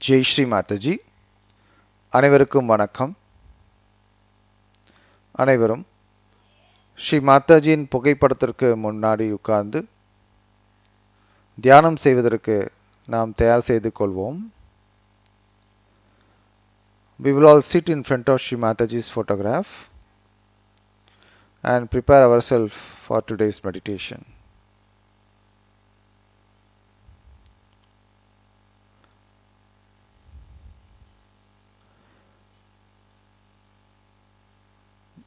ஜெய் ஸ்ரீ மாதாஜி. அனைவருக்கும் வணக்கம். அனைவரும் ஸ்ரீ மாதாஜியின் புகைப்படத்திற்கு முன்னாடி உட்கார்ந்து தியானம் செய்வதற்கு நாம் தயார் செய்து கொள்வோம். We will all sit in front of Sri Mataji's photograph and prepare ourselves for today's meditation.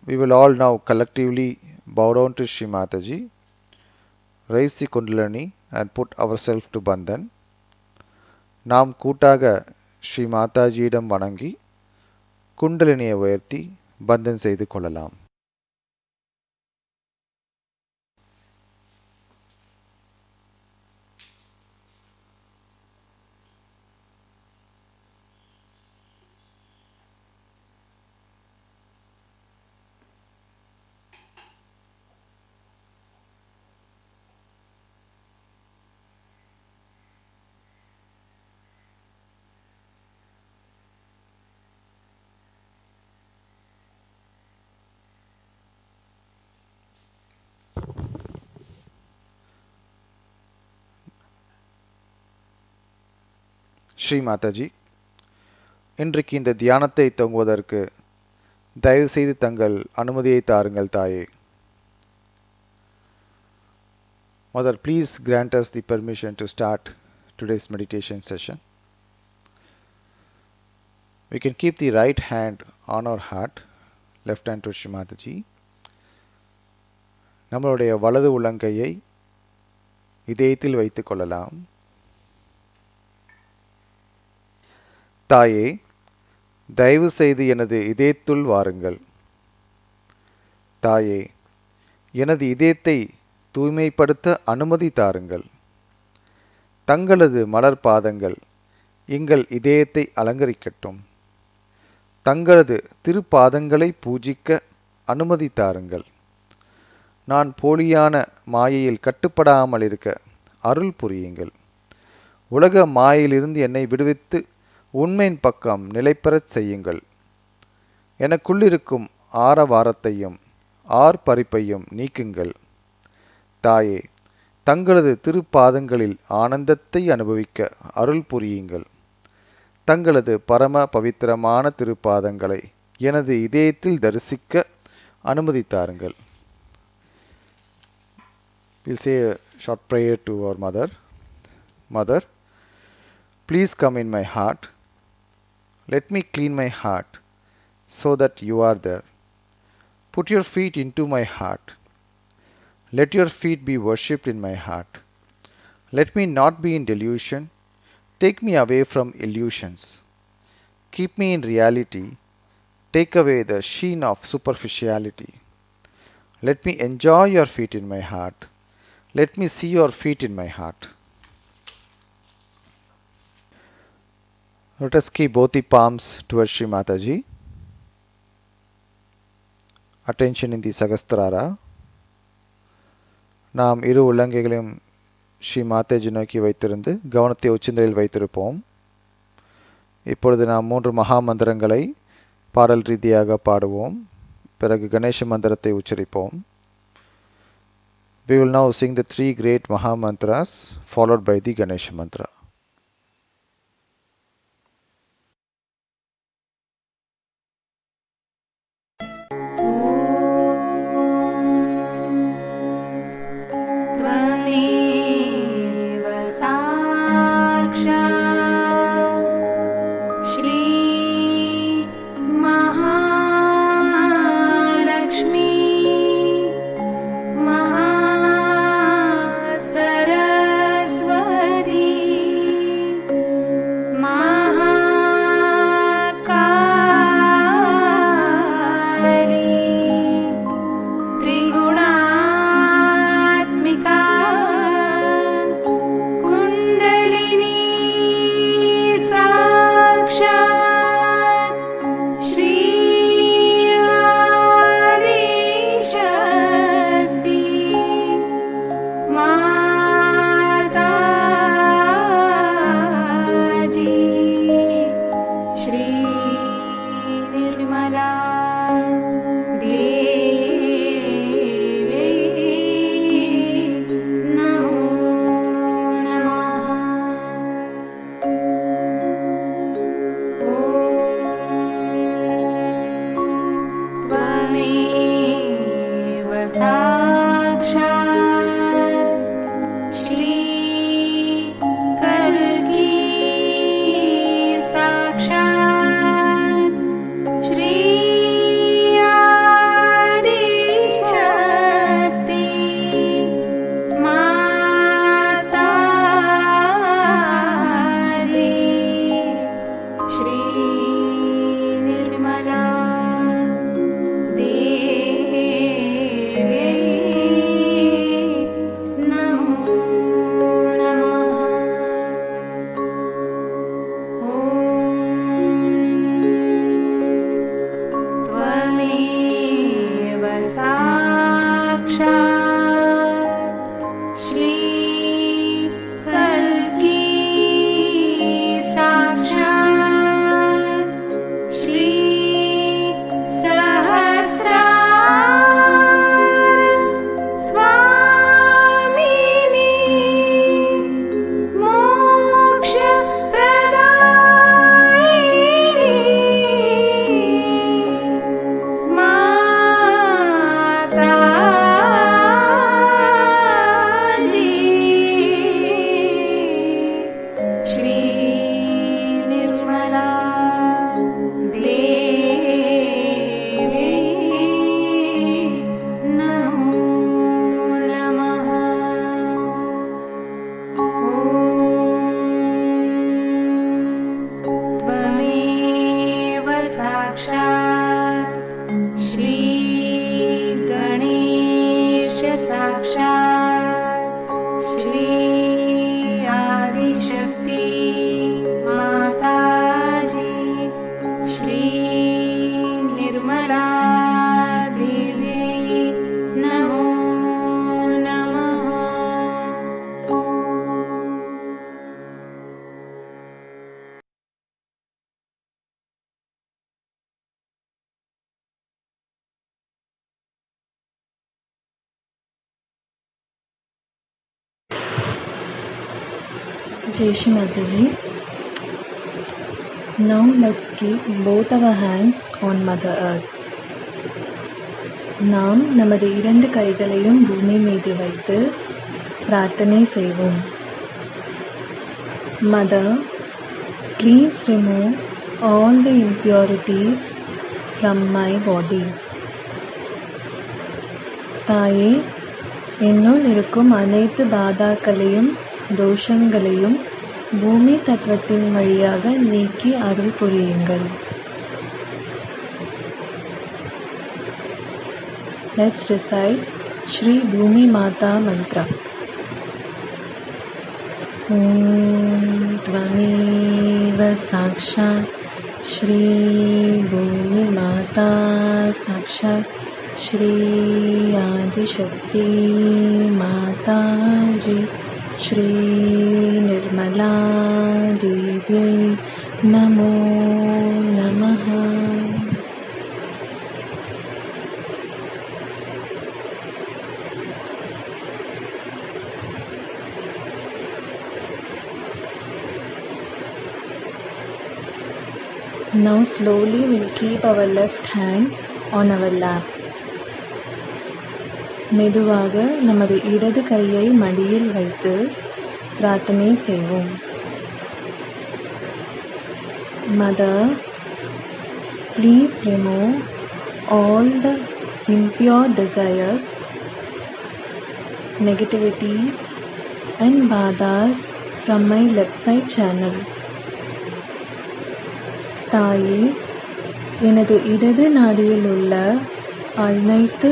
We will all now collectively bow down to Sri Mataji, raise the Kundalini and put ourselves to Bandhan. நாம் கூட்டாக ஸ்ரீ மாதாஜியிடம் வணங்கி குண்டலினியை உயர்த்தி பந்தன் செய்து கொள்ளலாம். ஸ்ரீ மாதாஜி, இன்றைக்கு இந்த தியானத்தை துவங்குவதற்கு தயவு செய்து தங்கள் அனுமதியை தாருங்கள் தாயே. Mother, please grant us the permission to start today's meditation session. We can keep the right hand on our heart, left hand to Sri Mataji. நம்மளுடைய வலது உள்ளங்கையை இதயத்தில் வைத்துக் கொள்ளலாம். தாயே, தயவு செய்து எனது இதயத்துள் வாருங்கள். தாயே, எனது இதயத்தை தூய்மைப்படுத்த அனுமதி தாருங்கள். தங்களது மலர் பாதங்கள் எங்கள் இதயத்தை அலங்கரிக்கட்டும். தங்களது திருப்பாதங்களை பூஜிக்க அனுமதி தாருங்கள். நான் போலியான மாயையில் கட்டுப்படாமல் இருக்க அருள் புரியுங்கள். உலக மாயையிலிருந்து என்னை விடுவித்து உண்மையின் பக்கம் நிலைபெறச் செய்யுங்கள். எனக்குள்ளிருக்கும் ஆரவாரத்தையும் ஆர்ப்பரிப்பையும் நீக்குங்கள். தாயே, தங்களது திருப்பாதங்களில் ஆனந்தத்தை அனுபவிக்க அருள் புரியுங்கள். தங்களது பரம பவித்திரமான திருப்பாதங்களை எனது இதயத்தில் தரிசிக்க அனுமதி தாருங்கள். We'll say a short prayer to our mother. Mother, please come in my heart. Let me clean my heart so that you are there. Put your feet into my heart. Let your feet be worshipped in my heart. Let me not be in delusion. Take me away from illusions. Keep me in reality. Take away the sheen of superficiality. Let me enjoy your feet in my heart. Let me see your feet in my heart. Let us keep both the palms towards Sri Mataji. Attention in the Sahasrara. நாம் இரு உள்ளங்கைகளையும் ஸ்ரீ மாதாஜி நோக்கி வைத்திருந்து கவனத்தை உச்சந்தலையில் வைத்திருப்போம். இப்பொழுது நாம் 3 மகா மந்திரங்களை பாடல் ரீதியாக பாடுவோம். பிறகு கணேச மந்திரத்தை உச்சரிப்போம். We will now sing the 3 great Maha Mantras followed by the Ganesha Mantra. Shri कल्की साक्षात् श्री सहस्रार स्वामिनी मोक्ष प्रदायिनी माताजी श्री निर्मला देवी नमो नमः। त्वमेव साक्षात् श्री गणेश साक्षात् श्री आदिशक्ति माताजी श्री निर्मला देवी नमो नमः। Jai Shri Mataji. Now let's keep both our hands on Mother Earth. நாம் நமது 2 கைகளையும் பூமி மீது வைத்து பிரார்த்தனை செய்வோம். Mother, please remove all the impurities from my body. தாயே, என்னுள் இருக்கும் அனைத்து பாதாக்களையும் தோஷங்களையும் பூமி தத்துவத்தின் வழியாக நீக்கி அருள் புரியுங்கள். Let's recite Shri Bhumi Mata Mantra. Om Tvameva Sakshat Shri Bhumi Mata Sakshat Shri Adi Shakti Mataji Shri Nirmala Devi Namo Namaha. Now slowly we'll keep our left hand on our lap. மெதுவாக நமது இடது கையை மடியில் வைத்து பிரார்த்தனை செய்வோம். Mother, please remove all the impure desires, negativities and badas from my left side channel. தாயே, எனது இடது நாடியில் உள்ள அனைத்து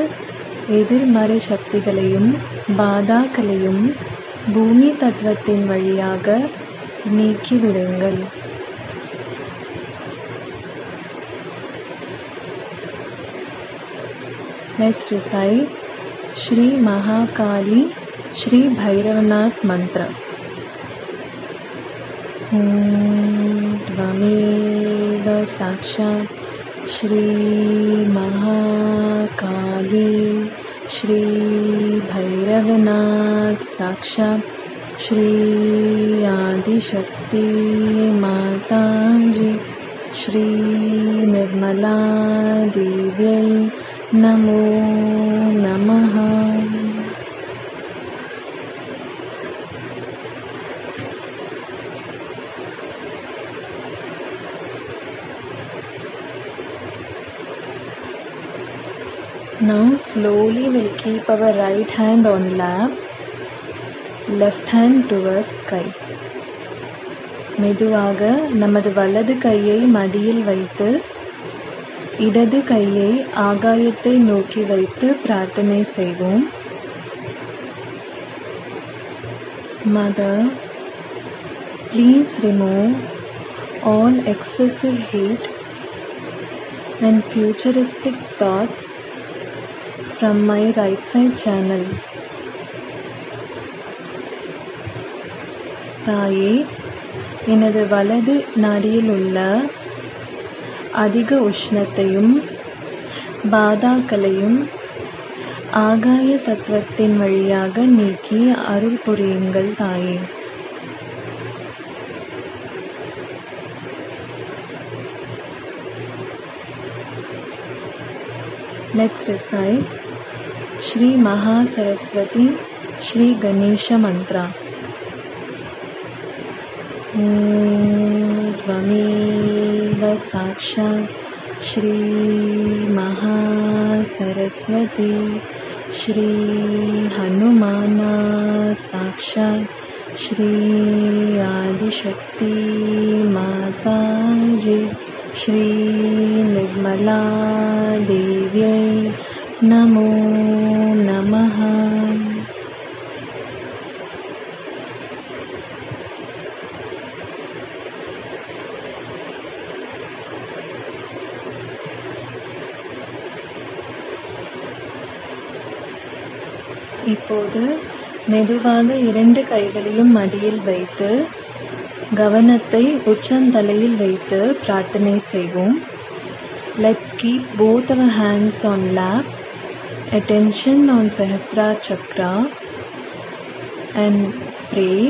எதிர்மறை சக்திகளையும் பாதாக்களையும் பூமி தத்துவத்தின் வழியாக நீக்கிவிடுங்கள். Let's recite Shri Mahakali Shri Bhairavanath Mantra. Om Tvameva Sakshat Shri Mahakali Shri Bhairavanath Sakshat Shri Adi Shakti Mataji Shri Nirmala Devi Namo Namaha. Now slowly we'll keep our right hand on lap, left hand towards sky. மெதுவாக நமது வலது கையை மடியில் வைத்து இடது கையை ஆகாயத்தை நோக்கி வைத்து பிரார்த்தனை செய்வோம். Mother, please remove all excessive hate and futuristic thoughts from my right side channel. தாயே, எனது வலது நாடியில் உள்ள அதிக உஷ்ணத்தையும் பாதாக்களையும் ஆகாய தத்துவத்தின் வழியாக நீக்கி அருள் புரியுங்கள் தாயே. Let's recite Shri Mahasaraswati Shri Ganesha Mantra. Tvameva Sakshat Shri Mahasaraswati Shri Hanumana Sakshat Shri Adishakti Mataji Shri Nirmala Devyai Namo Namaha. இப்போது மெதுவாக 2 கைகளையும் மடியில் வைத்து கவனத்தை உச்சந்தலையில் வைத்து பிரார்த்தனை செய்வோம். Let's keep both our hands on lap, attention on Sahasrara Chakra and pray.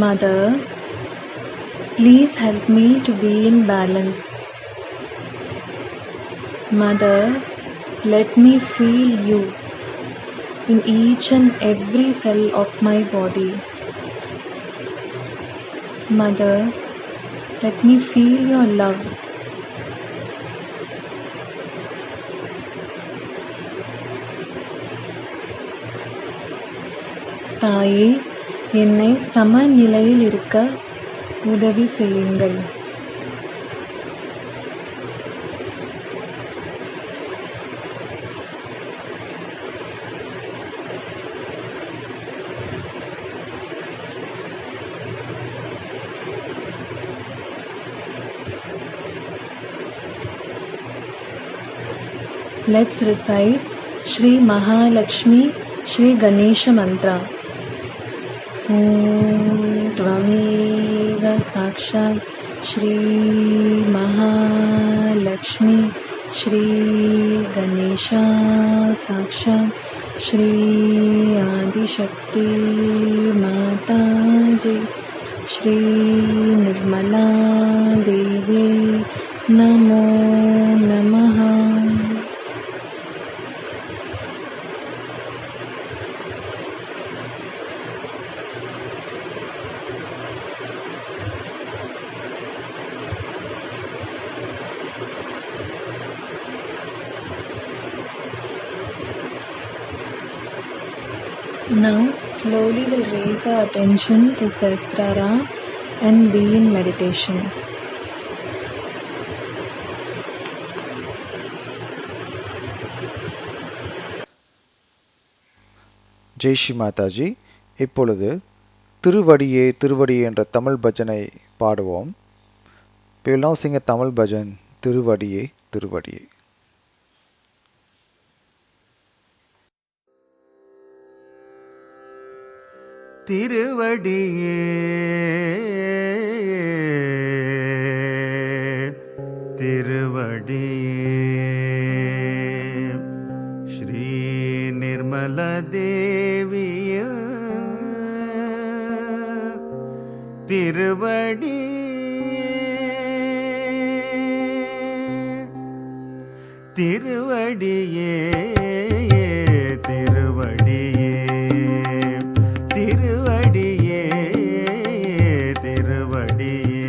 Mother, please help me to be in balance. Mother, let me feel you in each and every cell of my body. Mother, let me feel your love. தாயே, என்னை சமநிலையில் இருக்க உதவி செய்யுங்கள். Let's recite Shri Mahalakshmi Shri Ganesha Mantra. Tvameva Sakshat Shri Mahalakshmi Shri Ganesha Sakshat Shri Adishakti Mataji Shri Nirmala Devi Namo Namaha. Now slowly we'll raise our attention to Sahasrara and be in meditation. Jai Sri Mataji. இப்பொழுது திருவடியே திருவடியே என்ற தமிழ் பஜனை பாடுவோம். We will now sing a Tamil bhajan, திருவடியே திருவடியே. திருவடியே திருவடியே ஸ்ரீ நிர்மல தேவிய திருவடி திருவடியே திருவடியே திருவடியே திருவடியே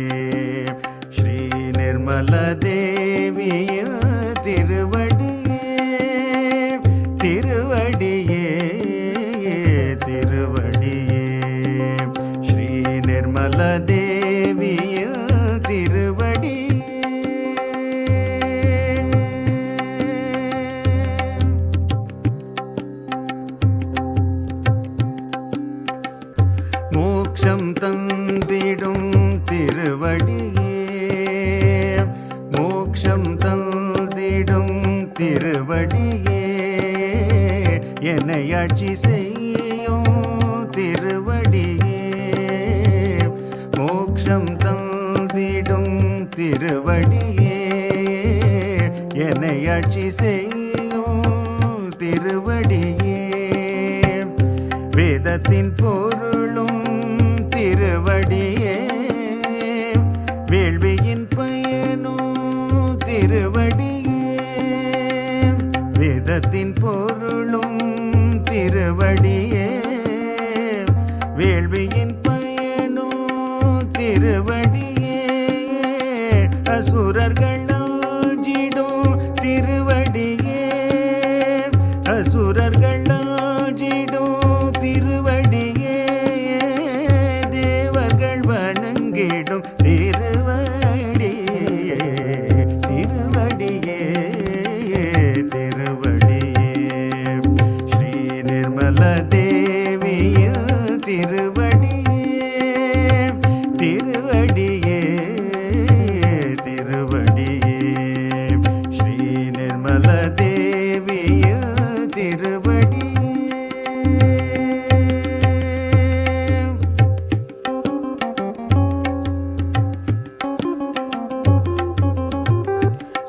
ஸ்ரீ நிர்மல தேவிய திருவடியே திருவடியே திருவடியே ஸ்ரீ நிர்மல தேவிய திருவடியே திருவடியே என்னை ஆட்சி செய்யும் திருவடியே மோட்சம் தந்திடும் திருவடியே என்னை ஆட்சி செய்யும் திருவடியே வேதத்தின் பொருளும் திருவடியே வேள்வியின் பயனும் திருவடியே வேதத்தின் பொருளும் திருவடியே வேள்வியின் பயனும் திருவடியே அசுரர்கள் ஆஜிடும் திருவடியே அசுரர்கள் ஆஜிடும் திருவடியே தேவர்கள் வணங்கிடும் திருவடியே திருவடியே திருவடியே ஸ்ரீ நிர்மல தேவியின் திருவடியே திருவடியே திருவடியே ஸ்ரீ நிர்மல தேவியின் திருவடியே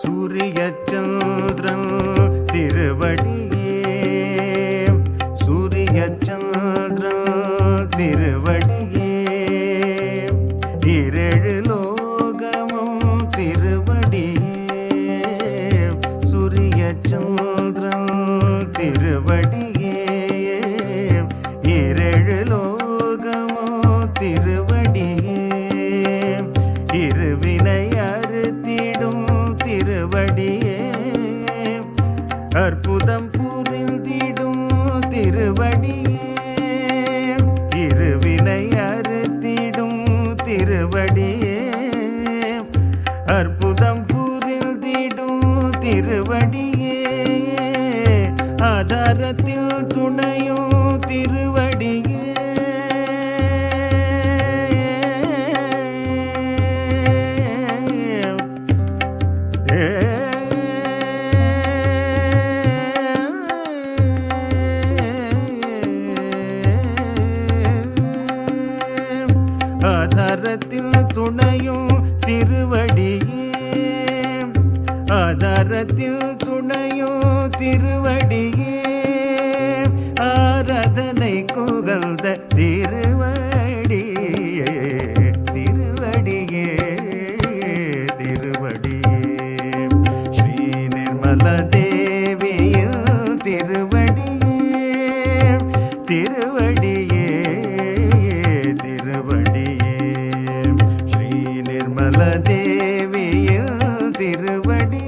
சூரிய சந்திரன் திருவடியே சூரிய சந்திரன் திருவடியே இரேழு லோகமும் திருவடியே சூரிய சந்திரன் திருவடியே இரேழு லோகமும் திருவடியே இருவினை அறுத்திடும் திருவடியே அற்புதம் புரிந்திடும் திருவடியே இருவினை அறுத்திடும் திருவடியே அற்புதம் புரிந்திடும் திருவடியே ஆதாரத்தில் துணையும் திருவடியே ஆதாரத்தில் துணையும் திருவடியே ஆதாரத்தில் துணையும் திருவடியே ஆராதனை குகழ்ந்த திருவடியே திருவடியே திருவடியே ஸ்ரீ நிர்மல தேவியின் திருவடியே திருவடியே திருவடியே ஸ்ரீ நிர்மல தேவியின் திருவடியே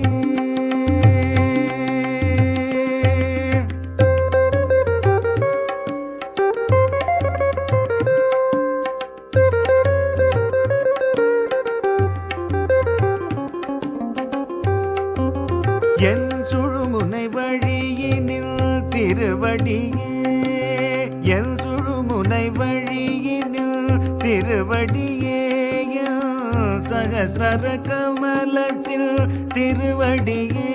என் சுழுமுனை வழியினில் திருவடியே என் சுழுமுனை வழியினில் திருவடியே சகஸ்ர கமலத்தில் திருவடியே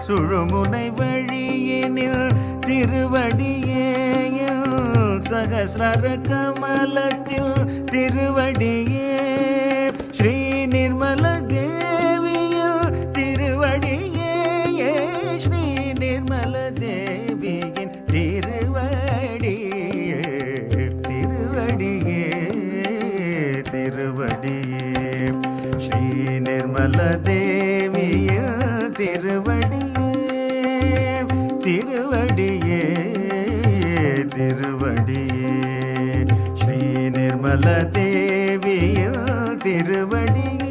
சுழுமுனை வழியினில் திருவடியே சகஸ்ர கமலத்தில் திருவடியே ஸ்ரீ நிர்மல தேவியில் திருவடியே ஸ்ரீ நிர்மல தேவியின் திருவடியே திருவடியே திருவடியே ஸ்ரீ நிர்மல தேவியின் திருவடியே திருவடியே திருவடியே ஸ்ரீ நிர்மல தேவியின் திருவடியே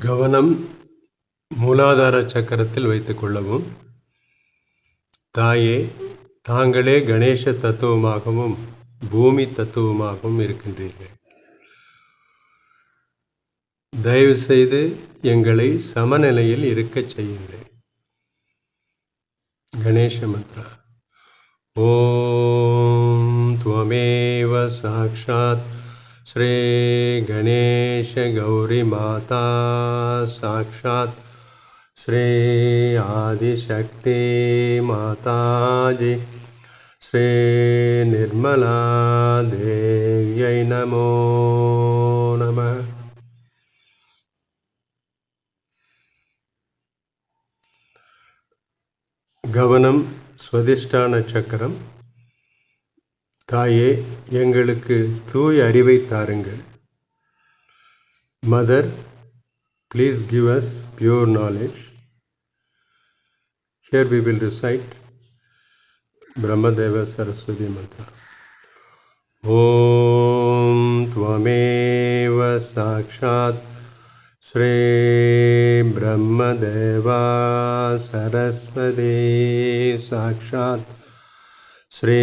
கவனம் மூலாதார சக்கரத்தில் வைத்துக் கொள்ளவும். தாயே, தாங்களே கணேச தத்துவமாகவும் பூமி தத்துவமாகவும் இருக்கின்றீர்கள். தயவு செய்து எங்களை சமநிலையில் இருக்கச் செய்யுங்கள். கணேச மந்த்ரா. ஓம் துவமேவ சாக்ஷாத் ஸ்ரீ கணேஷ கௌரி மாதா சாக்ஷாத் ஸ்ரீ ஆதிசக்தி மாதாஜி ஸ்ரீ நிர்மலா தேவியை நமோ நம. கவனம் ஸ்வதிஷ்டான சக்கரம். தாயே, எங்களுக்கு தூய் அறிவை தாருங்கள். Mother, please give us pure knowledge. Here we will recite Brahmadeva Saraswati mantra. Om Tvameva Sakshat Shri Brahmadeva Saraswati Sakshat Shri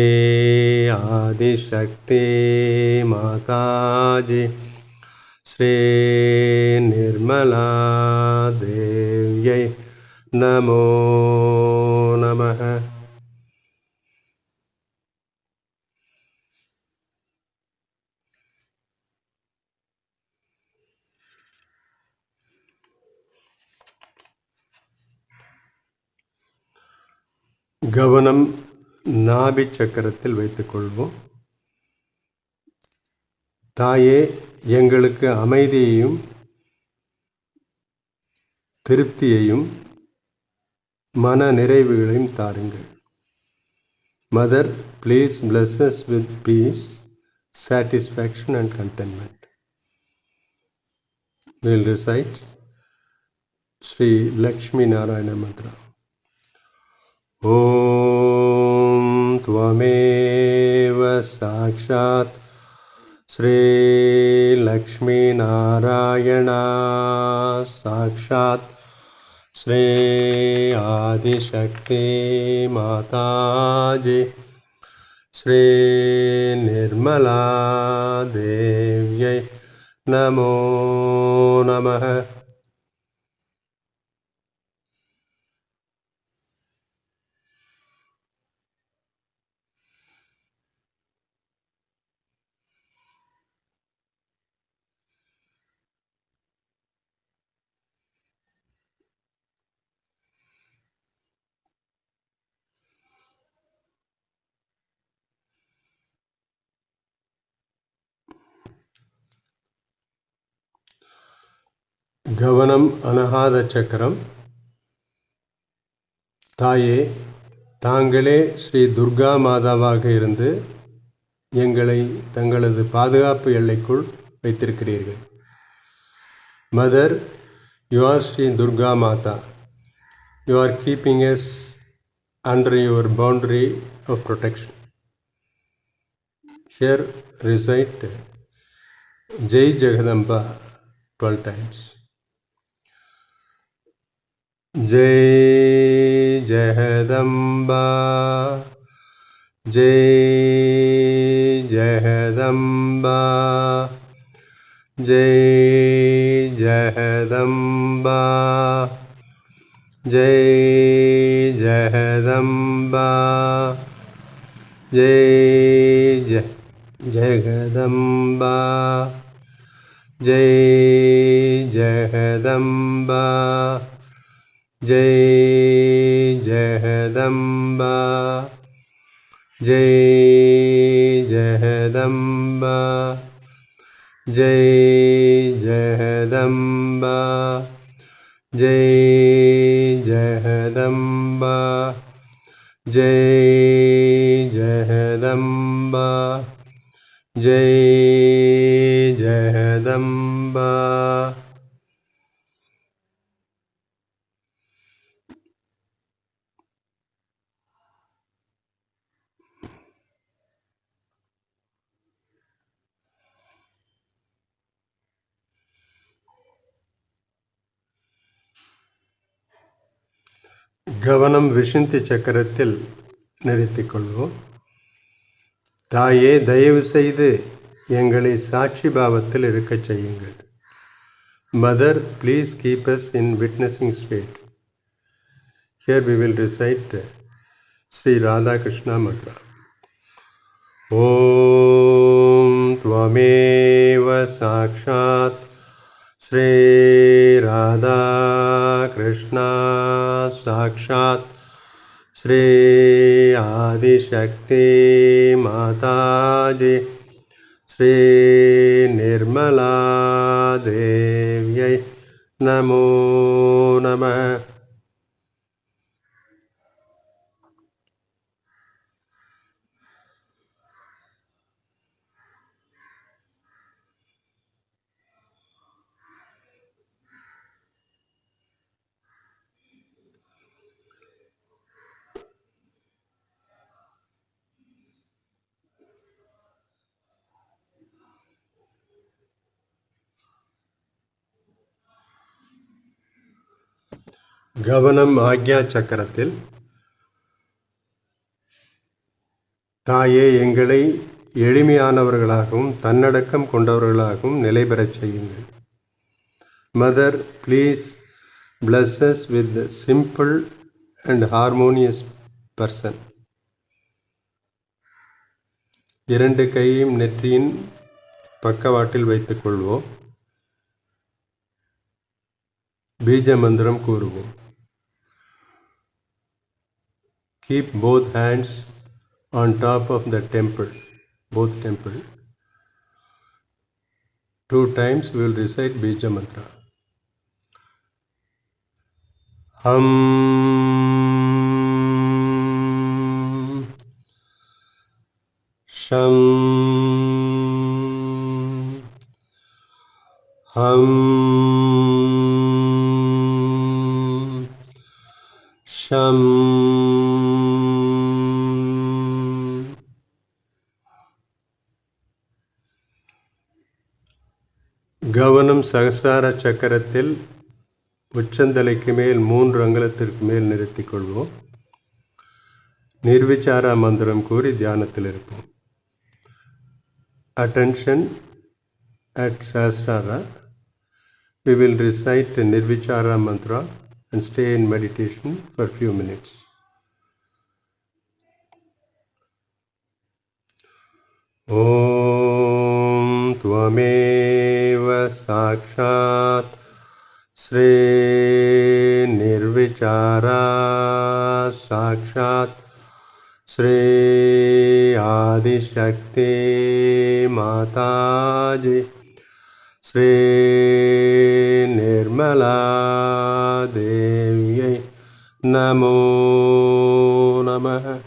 Adi Shakti Mataji Shri Nirmala Devyai நமோ நமः. கவனம் நாபி சக்கரத்தில் வைத்துக் கொள்வோம். தாயே, எங்களுக்கு அமைதியையும் திருப்தியையும் மன நிறைவுகளையும் தாருங்கள். Mother, please bless us with peace, satisfaction and contentment. We will recite Sri Lakshmi Narayana Mantra. Om Tvameva Sakshat Sri Lakshmi Narayana Sakshat Shri Adi Shakti Mataji Shri Nirmala Devyai Namo Namaha. கவனம் அனகாத சக்கரம். தாயே, தாங்களே ஸ்ரீ துர்கா மாதாவாக இருந்து எங்களை தங்களது பாதுகாப்பு எல்லைக்குள் வைத்திருக்கிறீர்கள். Mother, you are Shri Durga Mata. You are keeping us under your boundary of protection. Here recite Jai Jagadamba 12 times. Jai Jagadamba, Jai Jagadamba, Jai Jagadamba, Jai Jagadamba, Jai Jagadamba, Jai Jagadamba, Jai Jagadamba, Jai Jagadamba, Jai Jagadamba, Jai Jagadamba, Jai Jagadamba, Jai Jagadamba. கவனம் விஷந்தி சக்கரத்தில் நிறுத்திக்கொள்வோம். தாயே, தயவு செய்து எங்களை சாட்சி பாவத்தில் இருக்கச் செய்யுங்கள். Mother, please keep us in witnessing state. Here we will recite Sri Radha Krishna mantra. Om Tvameva Sakshat Sri Radha Krishna Sakshat Sri Adi Shakti Mataji Sri Nirmala Devyai Namo Namah. கவனம் ஆக்யா சக்கரத்தில். தாயே, எங்களை எளிமையானவர்களாகவும் தன்னடக்கம் கொண்டவர்களாகவும் நிலை பெறச் செய்யுங்கள். Mother, please bless us with the simple and harmonious person. இரண்டு கையையும் நெற்றியின் பக்கவாட்டில் வைத்துக் கொள்வோம். பீஜ மந்திரம் கூறுவோம். Keep both hands on top of the temple, both temple. 2 times we will recite Bija mantra. Hum Sham Hum Sham. கவனம் சகசார சக்கரத்தில் உச்சந்தலைக்கு மேல் 3 அங்குலத்திற்கு மேல் நிறுத்திக் கொள்வோம். நிர்விச்சாரா மந்திரம் கூறி தியானத்தில் இருப்போம். Attention at Sahasrara. We will recite Nirvichara mantra and stay in meditation for few minutes. Om Tvameva Sakshat Sri Nirvichara Sakshat Sri Adi Shakti Mataji Sri Nirmala Devyai Namo Namah.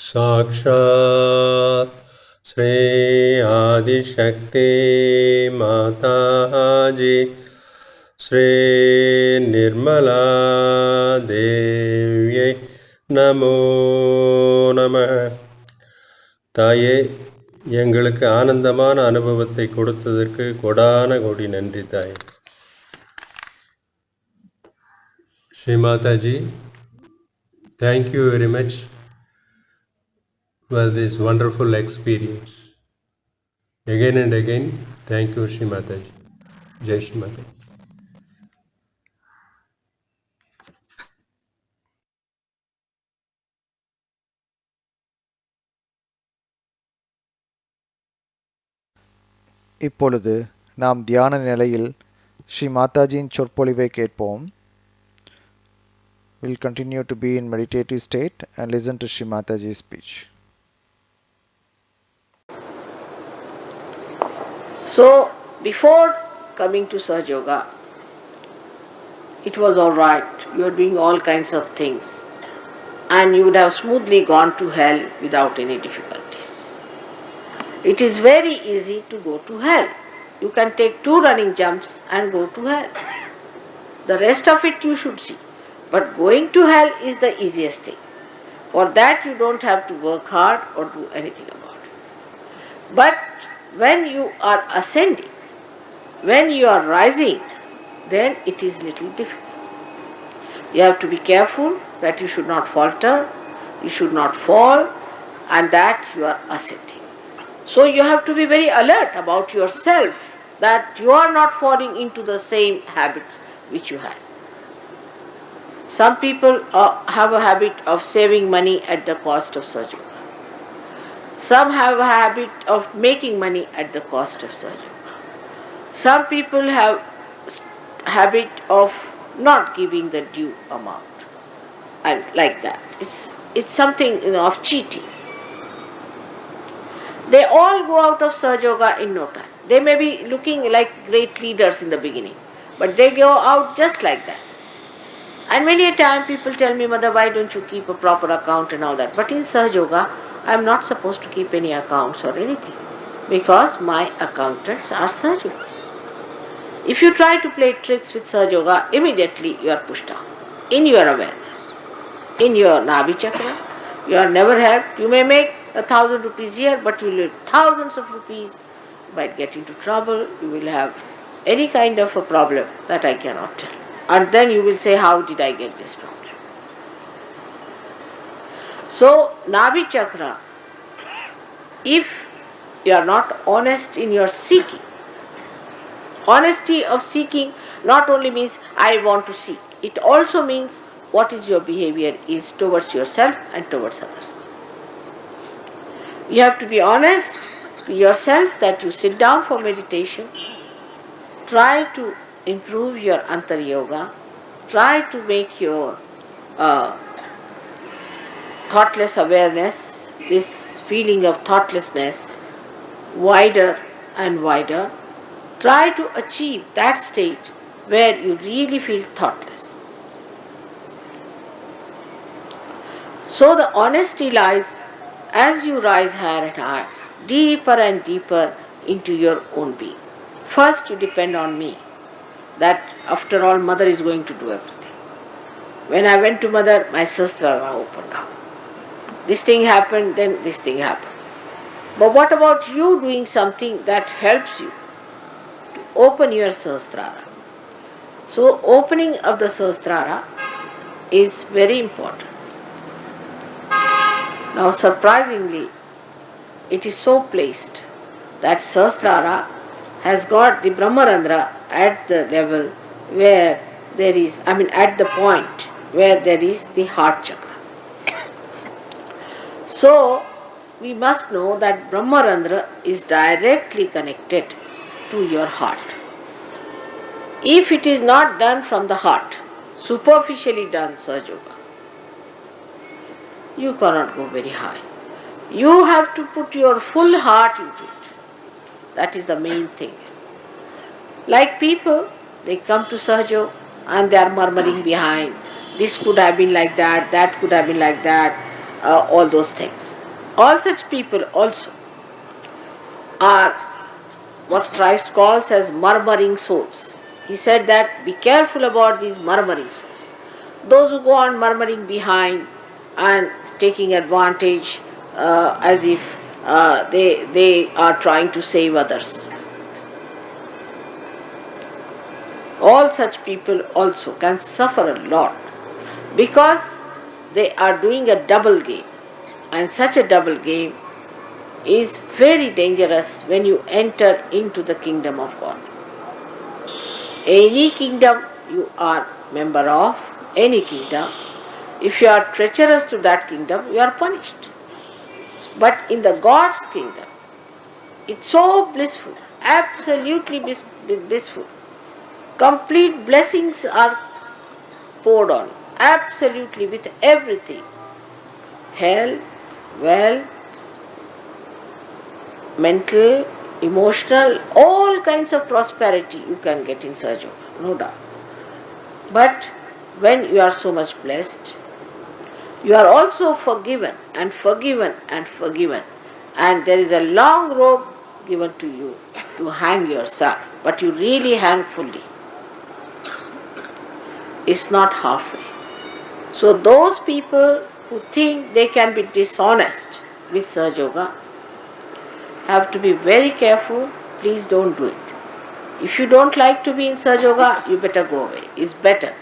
साक्षात् श्री आदिशक्ति माताजी श्री निर्मला देव्यै நமோ நம. தாயே, எங்களுக்கு ஆனந்தமான அனுபவத்தை கொடுத்ததற்கு கொடான கோடி நன்றி தாயே. Shri Mataji, thank you very much for this wonderful experience. Again and again, thank you, Shri Mataji. Jai Shri Mataji. இப்பொழுது நாம் தியான நிலையில் ஸ்ரீ மாதாஜியின் சொற்பொழிவை கேட்போம். We'll continue to be in meditative state and listen to Shri Mataji's speech. So, before coming to Sahaja Yoga, it was all right. You were doing all kinds of things, and you would have smoothly gone to hell without any difficulties. It is very easy to go to hell. You can take 2 running jumps and go to hell. The rest of it you should see. But going to hell is the easiest thing. For that you don't have to work hard or do anything about it. But when you are ascending, when you are rising, then it is little difficult. You have to be careful that you should not falter, you should not fall, and that you are ascending. So you have to be very alert about yourself that you are not falling into the same habits which you had. Some people have a habit of saving money at the cost of surgery. Some have a habit of making money at the cost of surgery. Some people have habit of not giving the due amount, and like that. It's something of cheating. They all go out of Sahaja Yoga in no time. They may be looking like great leaders in the beginning, but they go out just like that. And many a time people tell me, Mother, why don't you keep a proper account and all that? But in Sahaja Yoga, I am not supposed to keep any accounts or anything, because my accountants are Sahaja Yogas. If you try to play tricks with Sahaja Yoga, immediately you are pushed down in your awareness, in your Nabhi Chakra. You are never helped. You may make 1,000 rupees here, but you will lose thousands of rupees. You might get into trouble. You will have any kind of a problem that I cannot tell. And then you will say, how did I get this problem? So, Nabhi Chakra, if you are not honest in your seeking, honesty of seeking not only means I want to seek, it also means what is your behavior is towards yourself and towards others. You have to be honest to yourself that you sit down for meditation, try to improve your Antar Yoga, try to make your thoughtless awareness, this feeling of thoughtlessness, wider and wider. Try to achieve that state where you really feel thoughtless. So the honesty lies as you rise higher and higher, deeper and deeper into your own being. First you depend on me, that after all Mother is going to do everything. When I went to Mother, my Sahasrara opened up. This thing happened, then this thing happened. But what about you doing something that helps you to open your Sahasrara? So opening of the Sahasrara is very important. Now surprisingly, it is so placed that Sahasrara has got the Brahmarandra at the level where there is, at the point where there is the heart chakra. So, we must know that Brahmarandra is directly connected to your heart. If it is not done from the heart, superficially done Sahaja Yoga, you cannot go very high. You have to put your full heart into it. That is the main thing. Like people, they come to Sahaja and they are murmuring behind. This could have been like that could have been like that, all those things. All such people also are what Christ calls as murmuring souls. He said that be careful about these murmuring souls. Those who go on murmuring behind and taking advantage as if they are trying to save others. All such people also can suffer a lot because they are doing a double game, and such a double game is very dangerous when you enter into the kingdom of God. Any kingdom you are member of, any kingdom, if you are treacherous to that kingdom, you are punished. But in the God's kingdom, it's so blissful, absolutely blissful. Complete blessings are poured on, absolutely with everything. Health, wealth, mental, emotional, all kinds of prosperity you can get in Sahaja Yoga, no doubt. But when you are so much blessed, you are also forgiven and forgiven and forgiven, and there is a long rope given to you to hang yourself, but you really hang fully. It's not halfway. So those people who think they can be dishonest with Sahaja Yoga have to be very careful. Please don't do it. If you don't like to be in Sahaja Yoga, you better go away. It's better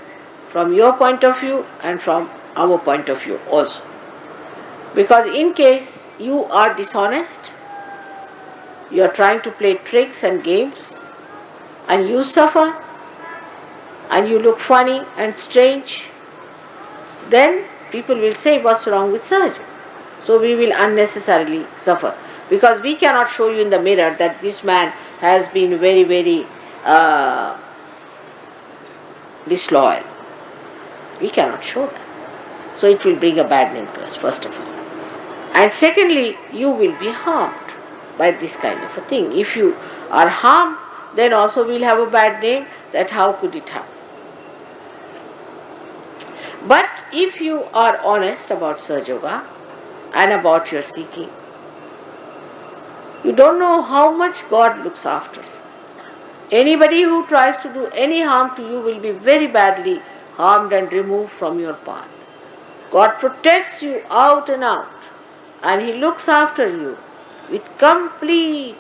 from your point of view and from our point of view also. Because in case you are dishonest, you are trying to play tricks and games, and you suffer, and you look funny and strange, then people will say, what's wrong with Sahaja? So we will unnecessarily suffer. Because we cannot show you in the mirror that this man has been very, very disloyal. We cannot show that. So it will bring a bad name to us, first of all. And secondly, you will be harmed by this kind of a thing. If you are harmed, then also we'll have a bad name, that how could it happen? But if you are honest about Sahaja Yoga and about your seeking, you don't know how much God looks after you. Anybody who tries to do any harm to you will be very badly harmed and removed from your path. God protects you out and out, and He looks after you with complete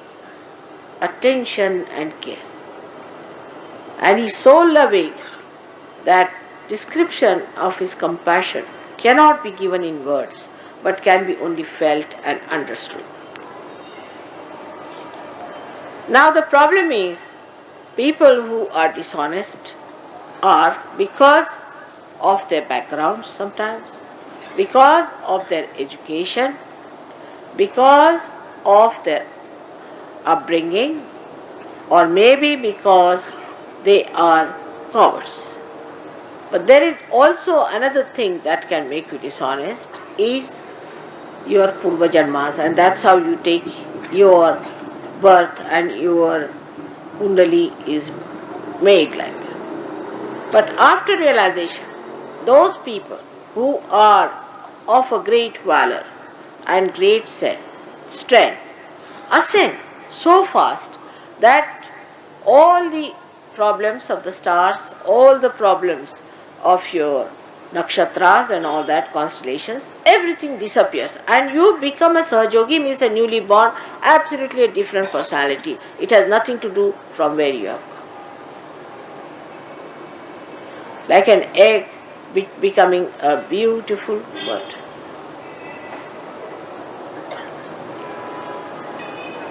attention and care. And He is so loving that description of His compassion cannot be given in words, but can be only felt and understood. Now the problem is, people who are dishonest are, because of their backgrounds sometimes, because of their education, because of their upbringing, or maybe because they are cowards. But there is also another thing that can make you dishonest, is your Purva Janmas, and that's how you take your birth and your Kundali is made like that. But after realization, those people who are of a great valor and great strength ascend so fast that all the problems of the stars, all the problems of your nakshatras and all that, constellations, everything disappears, and you become a Sahaja Yogi, means a newly born, absolutely a different personality. It has nothing to do from where you have come. Like an egg becoming a beautiful bird.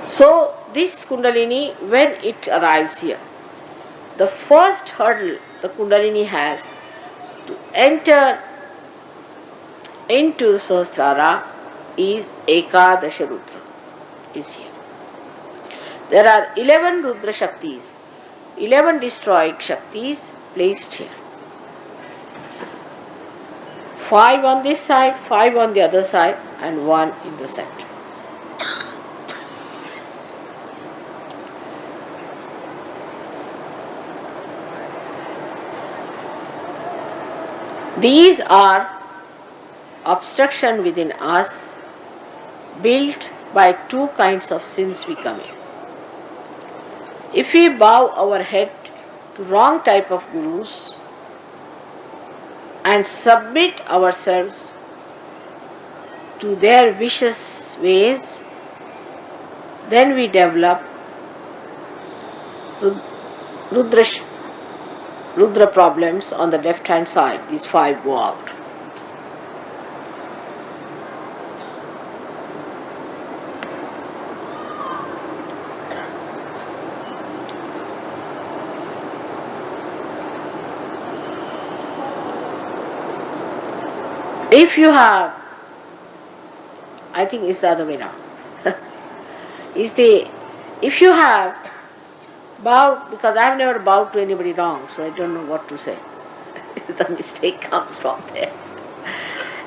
So this Kundalini, when it arrives here, the first hurdle the Kundalini has to enter into Sahasrara is Ekadasha Rudra, is here. There are 11 Rudra Shaktis, 11 destroying Shaktis placed here. 5 on this side, 5 on the other side, and 1 in the center. These are obstruction within us built by two kinds of sins we commit. If we bow our head to wrong type of gurus and submit ourselves to their vicious ways, then we develop Rudra problems on the left hand side. These 5 go out. If you have, I think it's the other way now. If you have bowed, because I've never bowed to anybody wrong, so I don't know what to say. The mistake comes from there.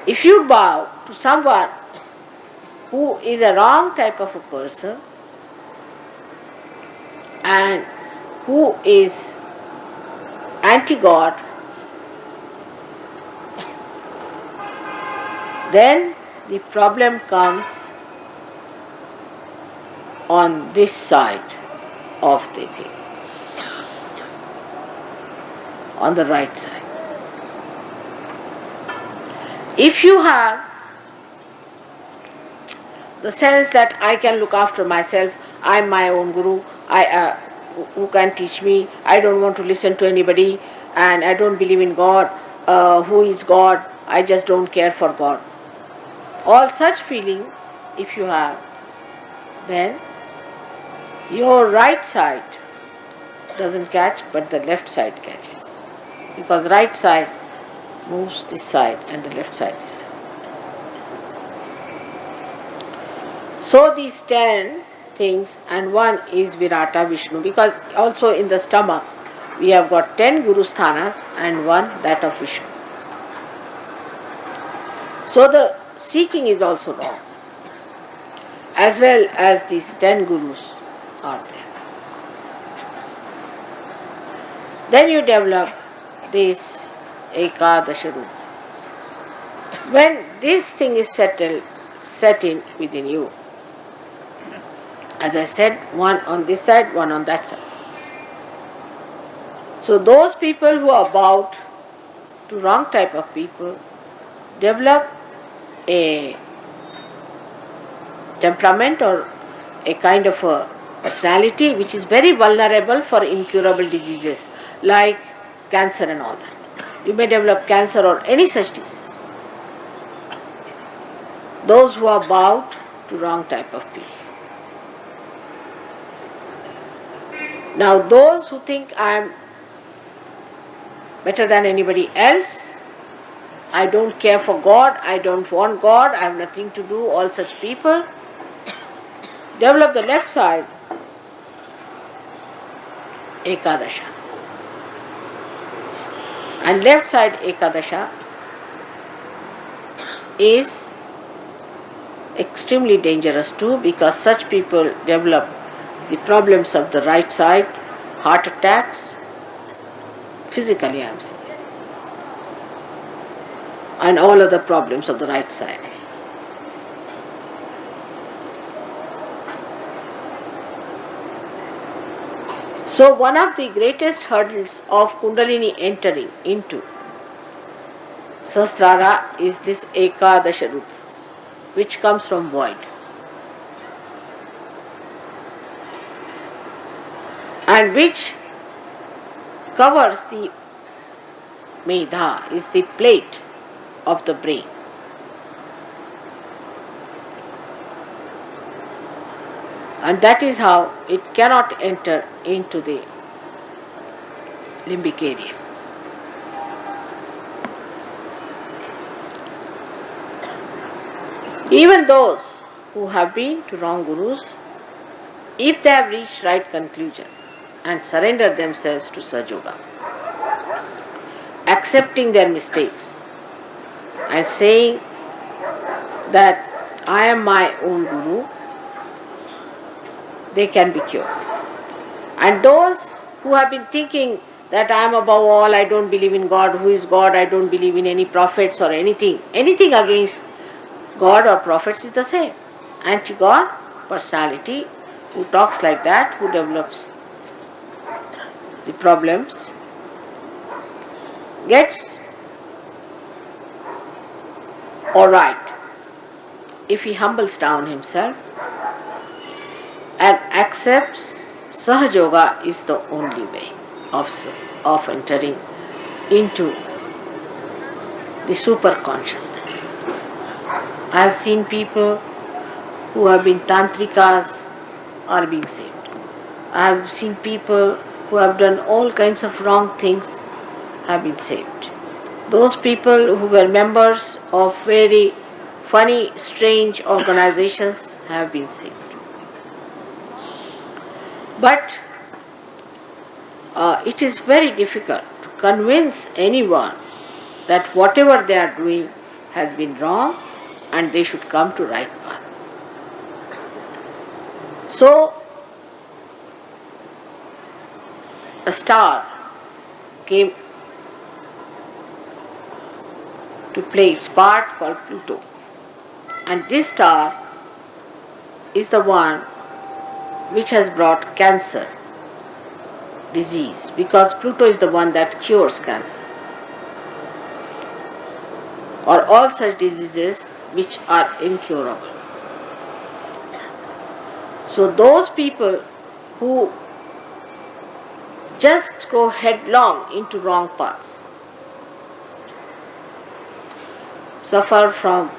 If you bow to someone who is a wrong type of a person and who is anti-God, then the problem comes on this side of the thing, on the right side. If you have the sense that I can look after myself, I am my own guru, who can teach me, I don't want to listen to anybody, and I don't believe in God, who is God, I just don't care for God. All such feeling, if you have, then your right side doesn't catch, but the left side catches. Because right side moves this side and the left side this side. So these 10 things, and one is Virata Vishnu, because also in the stomach we have got 10 Guru Sthanas and one that of Vishnu. So the seeking is also wrong, as well as these 10 Gurus are there. Then you develop this Ekadasha Rupa. When this thing is set in within you, as I said, one on this side, one on that side. So those people who are bowed to wrong type of people develop a temperament or a kind of a personality which is very vulnerable for incurable diseases like cancer and all that. You may develop cancer or any such disease. Those who are bowed to wrong type of people. Now those who think I am better than anybody else, I don't care for God, I don't want God, I have nothing to do, all such people develop the left side Ekadasha. And left side Ekadasha is extremely dangerous too, because such people develop the problems of the right side, heart attacks, physically I am saying, and all other problems of the right side. So one of the greatest hurdles of Kundalini entering into Sahasrara is this Ekadasha Rupa, which comes from void. And which covers the Medha, is the plate of the brain. And that is how it cannot enter into the limbic area. Even those who have been to wrong gurus, if they have reached right conclusion and surrendered themselves to Sahaja Yoga, accepting their mistakes and saying that I am my own guru, they can be cured. And those who have been thinking that I am above all, I don't believe in God, who is God, I don't believe in any prophets or anything against God or prophets is the same. anti-God personality who talks like that, who develops the problems, gets alright if he humbles down himself and accepts Sahaja Yoga is the only way of entering into the super consciousness. I have seen people who have been tantrikas are being saved. I have seen people who have done all kinds of wrong things have been saved. Those people who were members of very funny, strange organizations have been saved. But it is very difficult to convince anyone that whatever they are doing has been wrong and they should come to right path. So, a star came to play its part called Pluto. And this star is the one which has brought cancer disease, because Pluto is the one that cures cancer or all such diseases which are incurable. So those people who just go headlong into wrong paths suffer from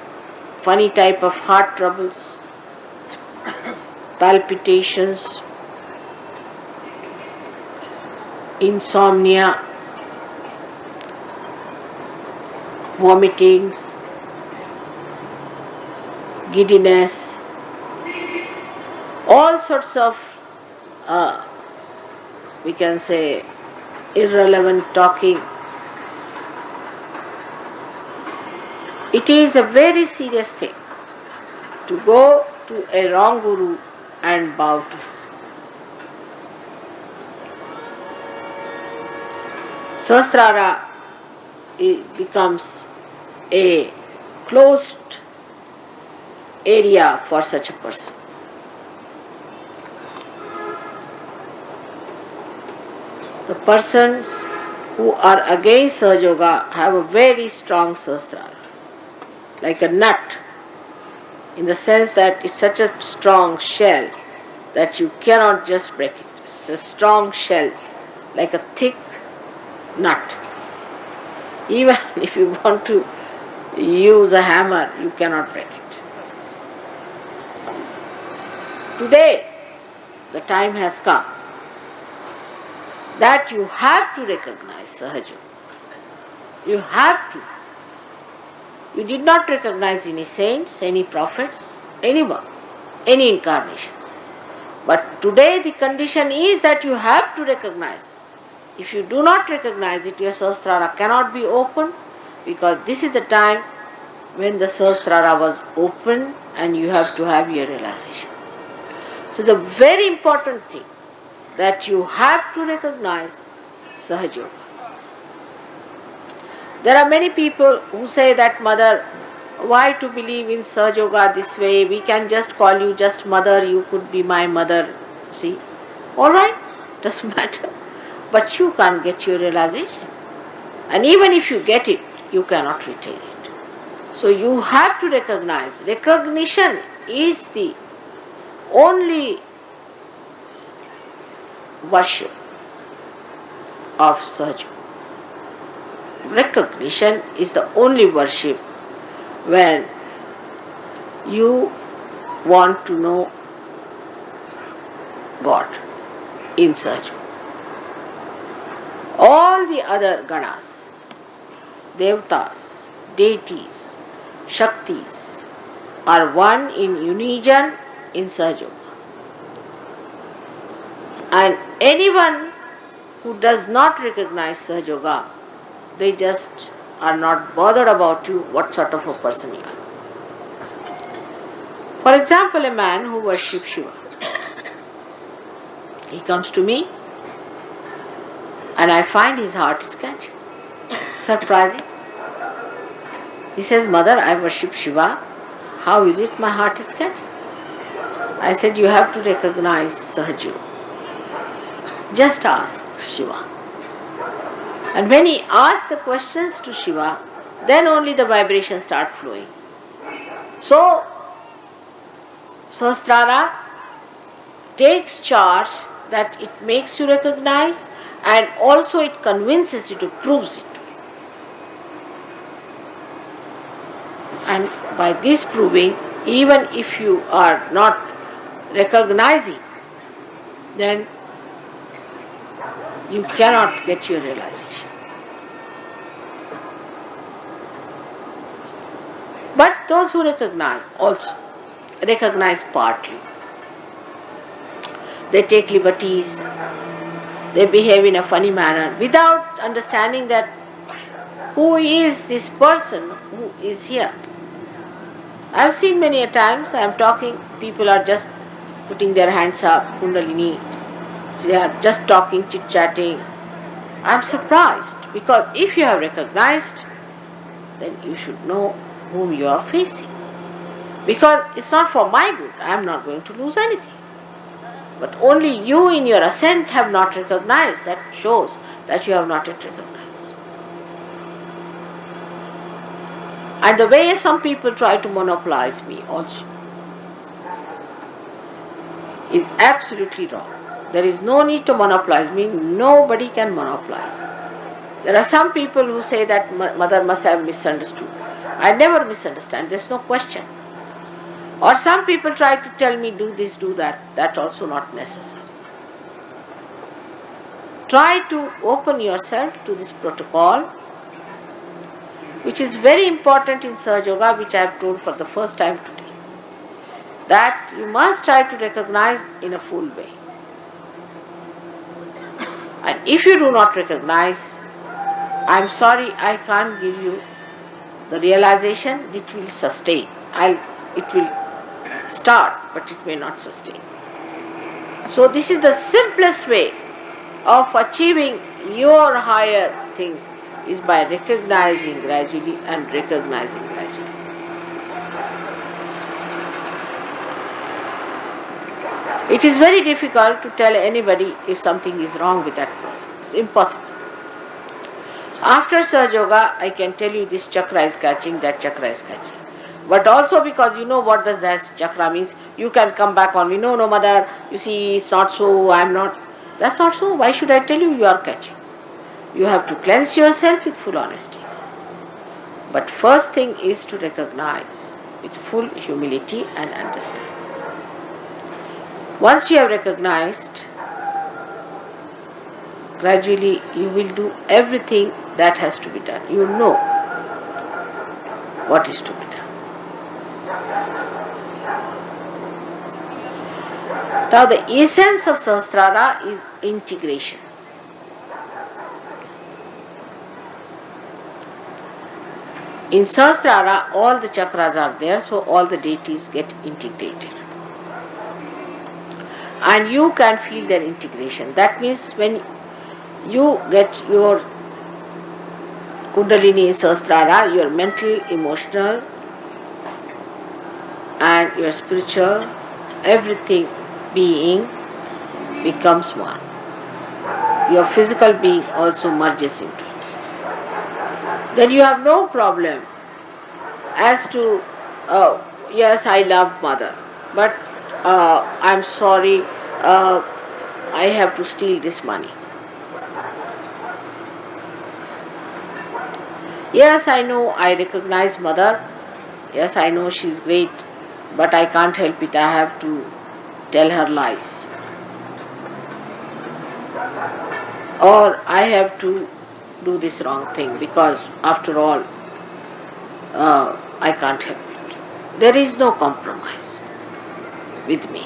funny type of heart troubles, palpitations, insomnia, vomitings, giddiness, all sorts of, we can say, irrelevant talking. It is a very serious thing to go to a wrong guru and bow to him. Sahasrara becomes a closed area for such a person. The persons who are against Sahaja Yoga have a very strong Sahasrara, like a nut, in the sense that it's such a strong shell that you cannot just break it. It's a strong shell, like a thick nut. Even if you want to use a hammer, you cannot break it. Today, the time has come that you have to recognize Sahaja Yoga. You have to. You did not recognize any saints, any prophets, anyone, any incarnations. But today the condition is that you have to recognize. If you do not recognize it, your Sahasrara cannot be opened, because this is the time when the Sahasrara was opened and you have to have your realization. So it's a very important thing that you have to recognize Sahaja Yoga. There are many people who say that, Mother, why to believe in Sahaja Yoga this way? We can just call you just Mother, you could be my mother. See? Alright, doesn't matter. But you can't get your realization. And even if you get it, you cannot retain it. So you have to recognize. Recognition is the only worship of Sahaja Yoga. Recognition is the only worship when you want to know God in Sahaja Yoga. All the other ganas, devtas, deities, shaktis are one in unison in Sahaja Yoga. And anyone who does not recognize Sahaja Yoga, they just are not bothered about you, what sort of a person you are. For example, a man who worships Shiva, he comes to me and I find his heart is catching. Surprising. He says, Mother, I worship Shiva. How is it my heart is catching? I said, you have to recognize Sahajiva. Just ask Shiva. And when he asks the questions to Shiva, then only the vibrations start flowing. So, Sahasrara takes charge that it makes you recognize, and also it convinces you to prove it. And by this proving, even if you are not recognizing, then you cannot get your realization. But those who recognize also recognize partly. They take liberties, they behave in a funny manner without understanding that who is this person who is here. I have seen many a times, I am talking, people are just putting their hands up, Kundalini, they are just talking, chit-chatting. I am surprised, because if you have recognized, then you should know whom you are facing. Because it's not for my good, I am not going to lose anything. But only you in your ascent have not recognized. That shows that you have not yet recognized. And the way some people try to monopolize me also is absolutely wrong. There is no need to monopolize me. Nobody can monopolize. There are some people who say that mother must have misunderstood. I never misunderstand. There is no question. Or some people try to tell me do this, do that. That also not necessary. Try to open yourself to this protocol, which is very important in Sahaja Yoga, which I have told for the first time today. That you must try to recognize in a full way. And if you do not recognize, I am sorry, I can't give you the realization it will sustain. It will start, but it may not sustain. So this is the simplest way of achieving your higher things, is by recognizing gradually and recognizing gradually. It is very difficult to tell anybody if something is wrong with that person. It's impossible. After Sahaja Yoga, I can tell you this chakra is catching, that chakra is catching. But also because you know what does that chakra means, you can come back on me, no mother, you see it's not so, I am not. That's not so. Why should I tell you are catching? You have to cleanse yourself with full honesty. But first thing is to recognize with full humility and understanding. Once you have recognized, gradually you will do everything that has to be done. You know what is to be done. Now the essence of Sahasrara is integration. In Sahasrara all the chakras are there, so all the deities get integrated. And you can feel their integration. That means when you get your Kundalini in Sahasrara, your mental, emotional and your spiritual, everything being becomes one. Your physical being also merges into it. Then you have no problem as to, yes, I love mother, but I'm sorry, I have to steal this money. Yes, I know, I recognize mother. Yes, I know she's great, but I can't help it. I have to tell her lies. Or I have to do this wrong thing because after all, I can't help it. There is no compromise with me.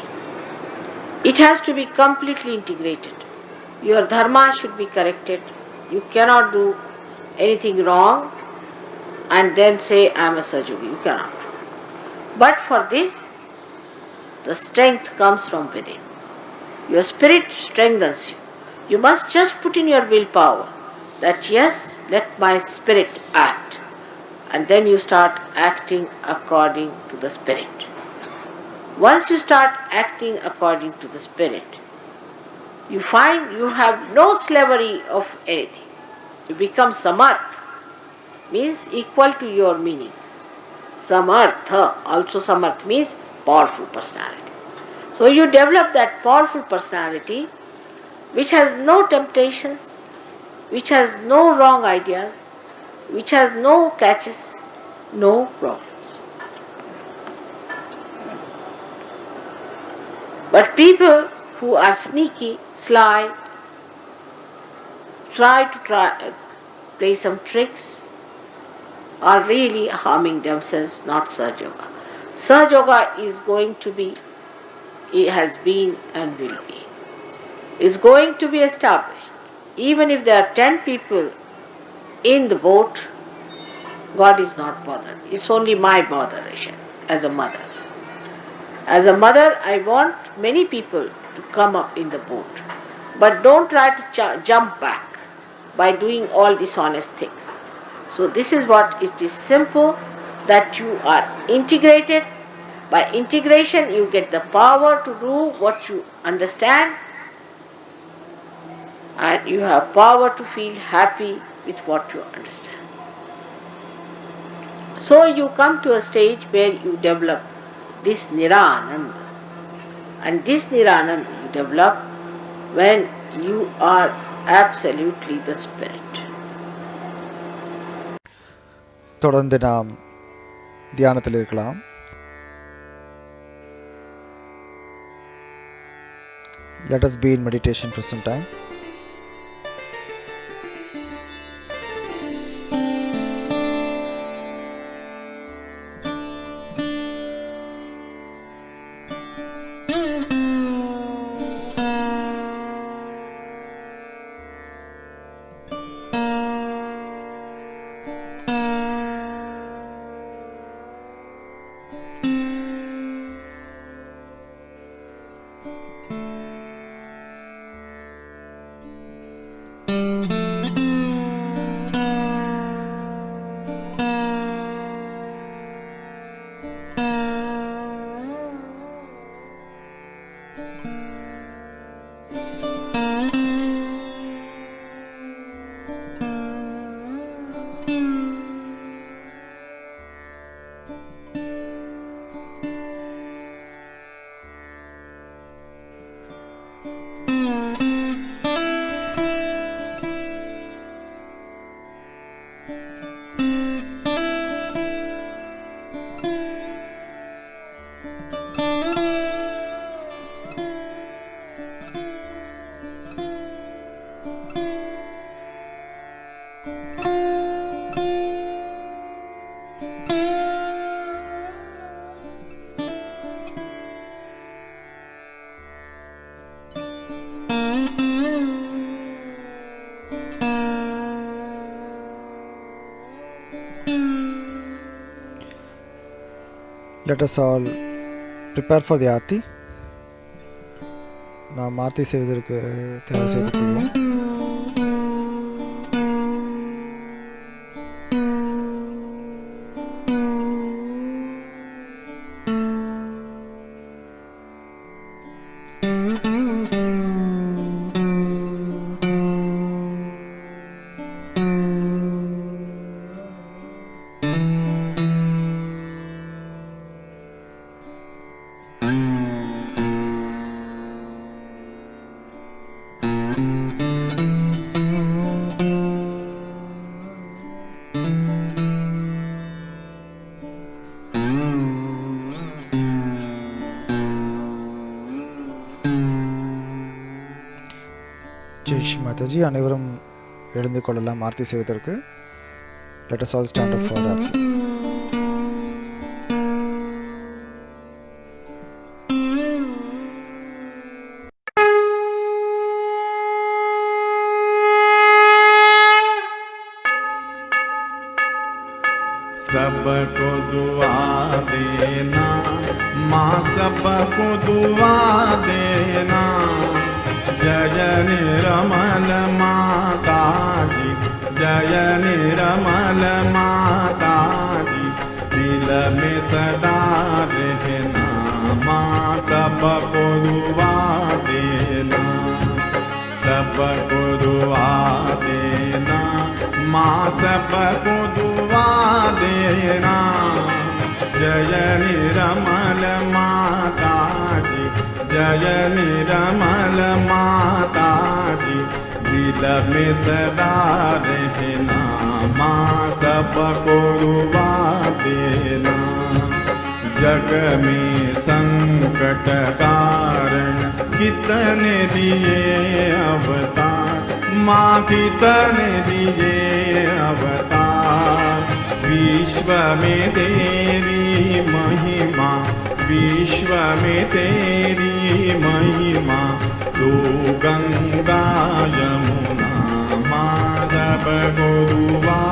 It has to be completely integrated. Your dharma should be corrected. You cannot do anything wrong and then say I am a Sahaja Yogi. You cannot. But for this, the strength comes from within. Your spirit strengthens you. You must just put in your willpower that yes, let my spirit act. And then you start acting according to the spirit. Once you start acting according to the spirit, you find you have no slavery of anything. You become samarth, means equal to your meanings. Samartha, also samarth means powerful personality. So you develop that powerful personality which has no temptations, which has no wrong ideas, which has no catches, no problems. But people who are sneaky, sly, try to play some tricks, are really harming themselves, not Sahaja Yoga. Sahaja Yoga is going to be, it has been and will be, is going to be established. Even if there are 10 people in the boat, God is not bothered. It's only my botheration as a mother. As a mother, I want many people to come up in the boat. But don't try to jump back by doing all dishonest things. So this is what it is simple, that you are integrated. By integration, you get the power to do what you understand, and you have power to feel happy with what you understand. So you come to a stage where you develop this Nirananda. And this Nirananda you develop when you are absolutely the spirit. தொடர்ந்து நாம் தியானத்தில் இருக்கலாம். Let us be in meditation for some time. Let us all prepare for the Aarti. நாம் ஆர்த்தி செய்வதற்கு தயார் செய்து கொள்வோம். ஜெய் ஸ்ரீ மாதாஜி. அனைவரும் எழுந்து கொள்ளலாம் ஆர்த்தி செய்வதற்கு. Let us all stand up for Aarthi. सबको दुआ देना माँ, सबको दुआ देना। जय निर्मल माता जी, जय निर्मल माता जी, दिल में सदा रहना माँ। सबको दुआ देना, सबको दुआ देना, माँ सबको दुआ देना। जय निरमल माता जी, जय निरमल माता जी, दिल में सदा रहना, माँ सबको दुआ देना। जग में संकट कारण कितने दिए अवतार, माँ कितने दिए अवतार। विश्व में तेरी महिमा, विश्व में तेरी महिमा, तू गंगा यमुना, माँ सबको दुआ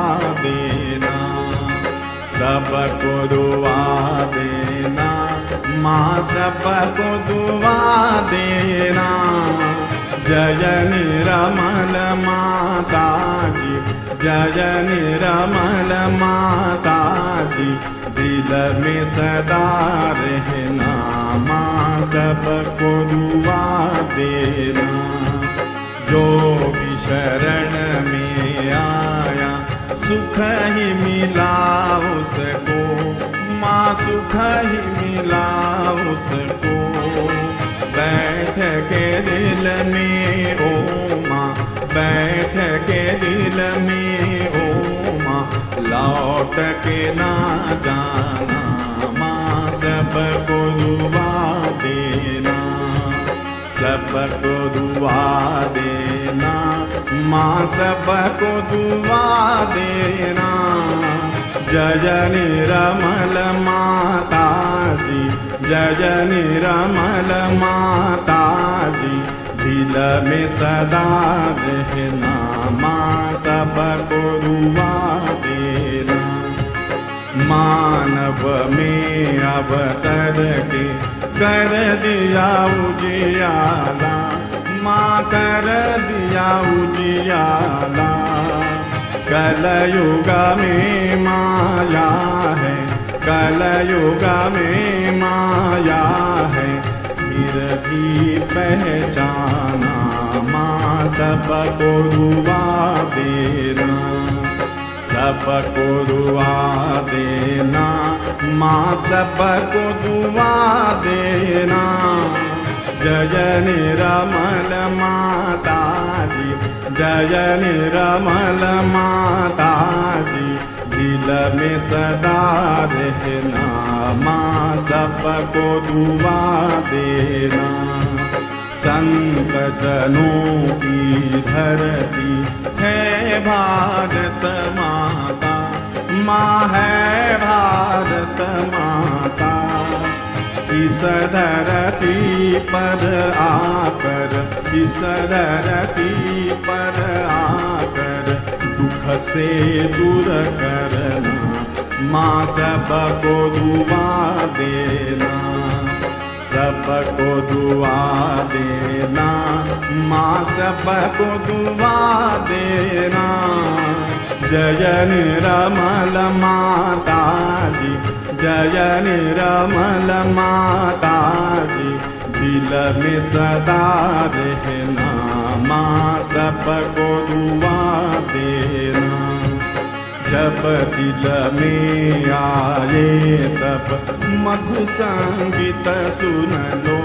देना, सबको दुआ देना, माँ सबको दुआ देना। जय निरमल माता जी, जय निरमल माता जी, दिल में सदा रहना, माँ सबको दुआ देना। जो भी शरण में आया सुख ही मिला उसको, माँ सुख ही मिला उसको। बैठ के दिल में ओ माँ, बैठ के दिल में ओ माँ, लौट के ना जाना, माँ सबको दुआ देना, सबको दुआ देना, माँ सबको दुआ देना। जय निरमल माता जी, जय निरमल माता जी, दिल में सदा रहना, माँ सबको दुआ देना। मानव में अवतर के कर दिया उजियाला, माँ कर दिया उजियाला। कलयुग में माया है, कलयुग में माया है, फिर भी पहचाना, माँ सबको दुआ देना, सबको दुआ देना, माँ सबको दुआ देना। जय निरमल माता जी, जय निरमल माता जी, दिल में सदा रहना, माँ सबको दुआ देना। संत जनों की धरती है भारत माता, माँ है भारत माता। इस धरती पर आकर, इस धरती पर आकर, दुख से दूर करना, माँ सबको दुआ देना, सबको दुआ देना, माँ सबको दुआ देना। जय निरमल माता जी, जय निरमल माता जी, दिल में सदा रहना, माँ सबको दुआ देना। जब दिल में आए तब मधु संगीत सुन लो,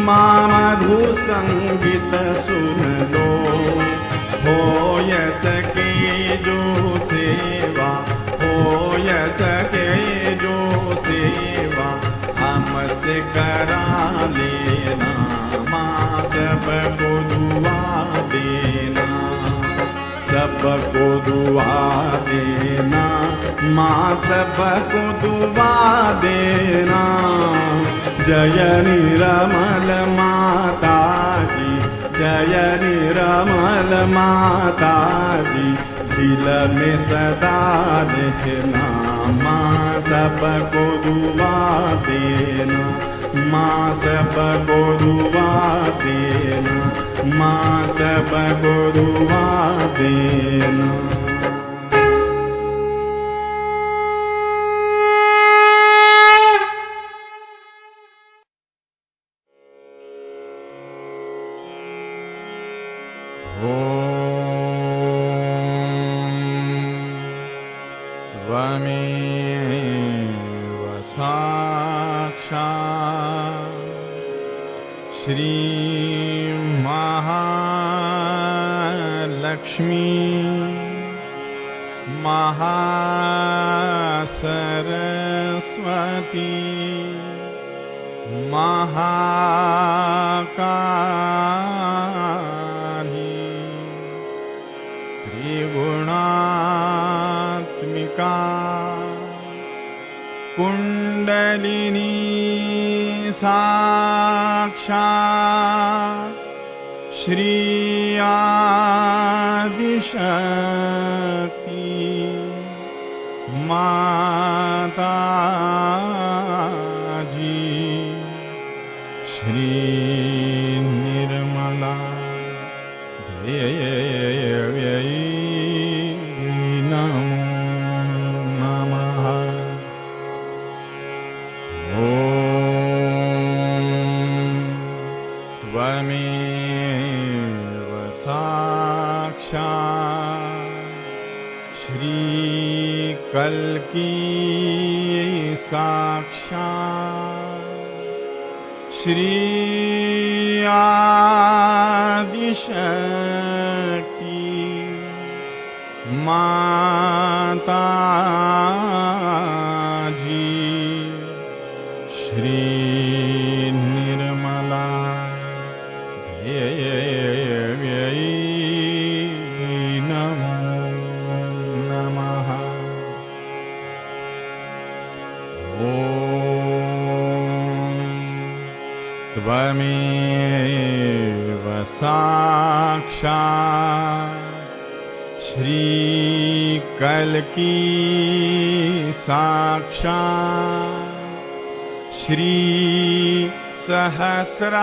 माँ मधु संगीत सुन लो। हो य सके जो सेवा, हो य सके जो सेवा, हमसे करा लेना, माँ सबको दुआ देना, सबको दुआ देना, माँ सबको दुआ देना। जय निरमल माता जी, जय निरमल माता जी, दिल में सदा रहना, माँ सबको दुआ देना, माँ सबको दुआ देना, माँ सबको दुआ देना। साक्षात् श्री महालक्ष्मी महासरस्वती महाकाली त्रिगुणात्मिका कुंडलिनी साक्षात् श्री आदिशक्ति माता जी श्री निर्मला देव्यै नमो नमः। ॐ त्वमेव साक्षात् श्रीकल्की साक्षात् श्री आदिशक्ति माता जी श्री निर्मला देव्यै नमो नमः। ॐ त्वमेव साक्षात् श्रीकल्की साक्षात् श्री सहस्रार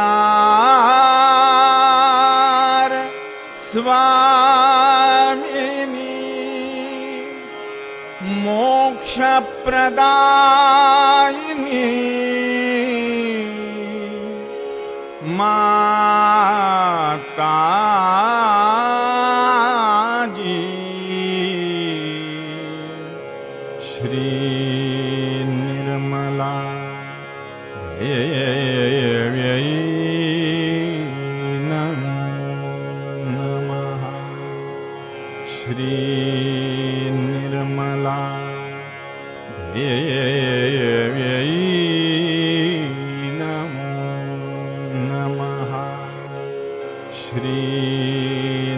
स्वामिनी मोक्षप्रदायिनी माता जी श्री निर्मला देव्यै नमो नमः। श्री निर्मला देव्यै नमो नमः। श्री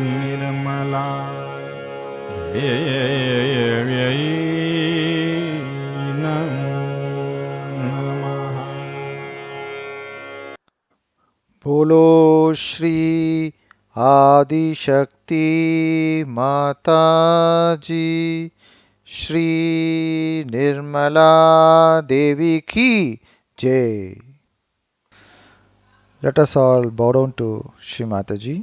निर्मला देव्यै नमो नमः। बोलो श्री आदिशक्ति माता जी श्री निर्मला देवी की जय। Let us all bow down to Shri Mataji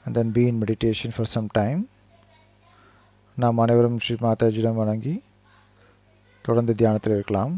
and then be in meditation for some time. நாம் அனைவரும் ஸ்ரீ மாதாஜியிடம் வணங்கி தொடர்ந்து தியானத்தில் இருக்கலாம்.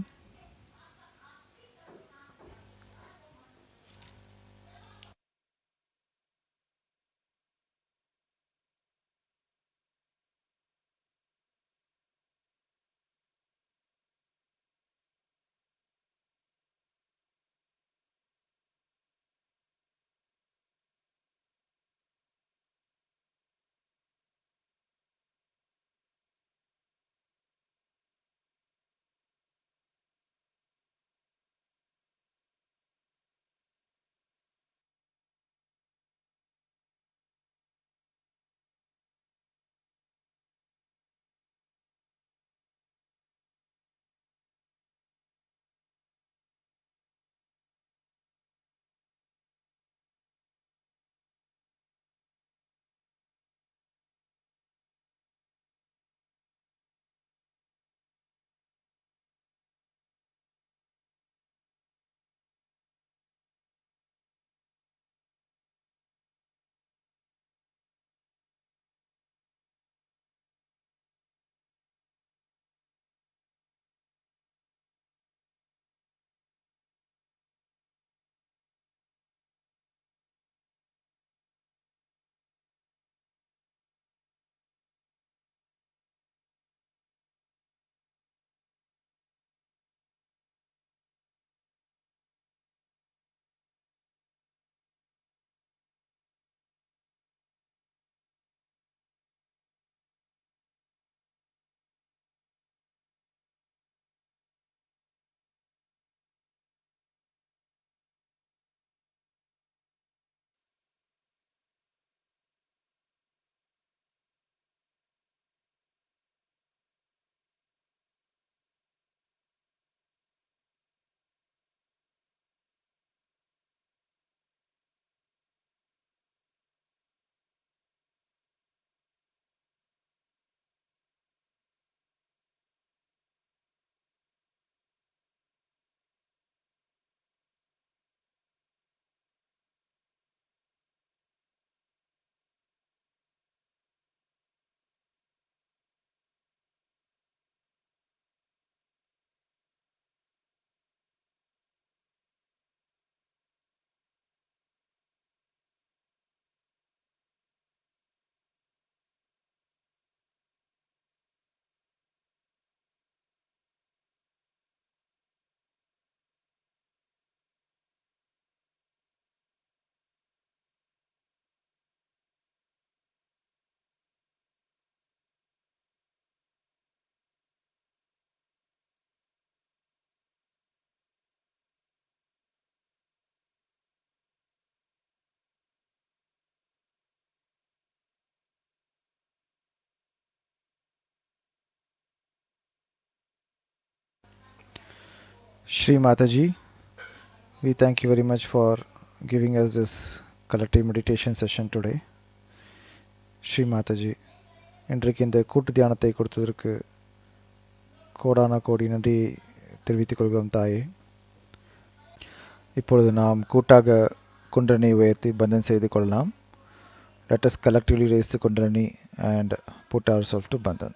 Shri Mataji, we thank you very much for giving us this collective meditation session today. Shri Mataji, இன்றைக்கு இந்த கூட்டு தியானத்தை கொடுத்ததற்கு கோடான கோடி நன்றி தெரிவித்துக் கொள்கிறோம் தாயே. இப்பொழுது நாம் கூட்டாக குண்டலினி உயர்த்தி பந்தன் செய்து கொள்ளலாம். Let us collectively raise the kundalini and put ourselves to bandhan.